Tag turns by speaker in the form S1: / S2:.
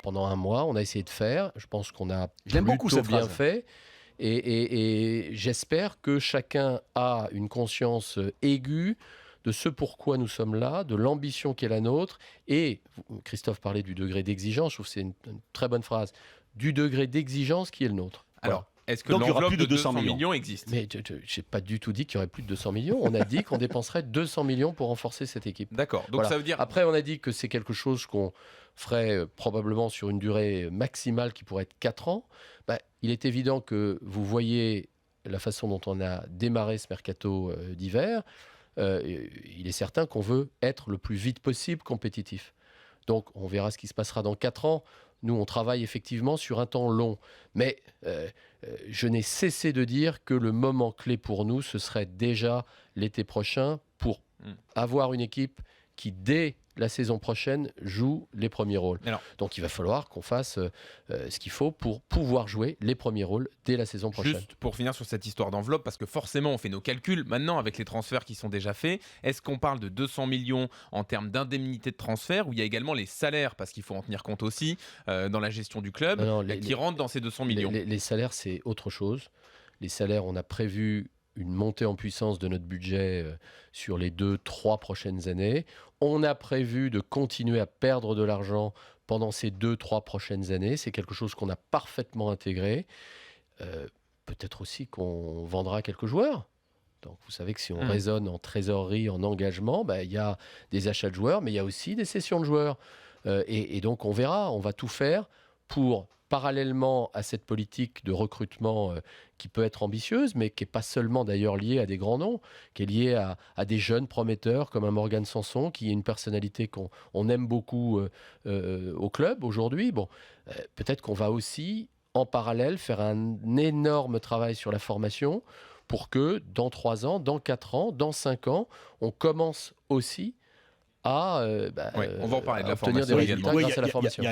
S1: Pendant un mois, on a essayé de faire. Je pense qu'on a
S2: J'aime beaucoup
S1: plutôt
S2: cette
S1: bien
S2: phrase.
S1: fait. Et j'espère que chacun a une conscience aiguë de ce pourquoi nous sommes là, de l'ambition qui est la nôtre. Et Christophe parlait du degré d'exigence, je trouve que c'est une très bonne phrase, du degré d'exigence qui est le nôtre. Voilà.
S3: Alors, est-ce que
S2: Donc, il y aura
S3: l'enveloppe
S2: plus de
S3: de 200
S2: 200
S3: millions existe?
S1: Mais je n'ai pas du tout dit qu'il y aurait plus de 200 millions. On a dit qu'on dépenserait 200 millions pour renforcer cette équipe.
S3: D'accord, donc
S1: Voilà.
S3: ça veut dire...
S1: Après, on a dit que c'est quelque chose qu'on ferait probablement sur une durée maximale qui pourrait être 4 ans. Il est évident que vous voyez la façon dont on a démarré ce mercato d'hiver. Il est certain qu'on veut être le plus vite possible compétitif. Donc, on verra ce qui se passera dans 4 ans. Nous, on travaille effectivement sur un temps long. Mais je n'ai cessé de dire que le moment clé pour nous, ce serait déjà l'été prochain pour avoir une équipe qui, dès la saison prochaine, joue les premiers rôles.
S3: Alors,
S1: donc, il va falloir qu'on fasse ce qu'il faut pour pouvoir jouer les premiers rôles dès la saison prochaine.
S3: juste pour finir sur cette histoire d'enveloppe, parce que forcément, on fait nos calculs maintenant avec les transferts qui sont déjà faits. Est-ce qu'on parle de 200 millions en termes d'indemnité de transfert, ou il y a également les salaires, parce qu'il faut en tenir compte aussi dans la gestion du club, qui rentrent dans ces 200 millions?
S1: Les salaires, c'est autre chose. Les salaires, on a prévu une montée en puissance de notre budget sur les 2-3 prochaines années. On a prévu de continuer à perdre de l'argent pendant ces 2-3 prochaines années. C'est quelque chose qu'on a parfaitement intégré. Peut-être aussi qu'on vendra quelques joueurs. Donc, vous savez que si on raisonne en trésorerie, en engagement, il y a des achats de joueurs, mais il y a aussi des cessions de joueurs. Et donc, on verra. On va tout faire pour, parallèlement à cette politique de recrutement qui peut être ambitieuse, mais qui n'est pas seulement d'ailleurs liée à des grands noms, qui est liée à des jeunes prometteurs comme un Morgan Sanson, qui est une personnalité qu'on aime beaucoup au club aujourd'hui. Peut-être qu'on va aussi, en parallèle, faire un énorme travail sur la formation pour que dans 3 ans, dans 4 ans, dans 5 ans, on commence aussi à
S3: on va en parler de la
S1: obtenir des
S3: formation
S1: résultats
S3: également.
S1: grâce à la formation.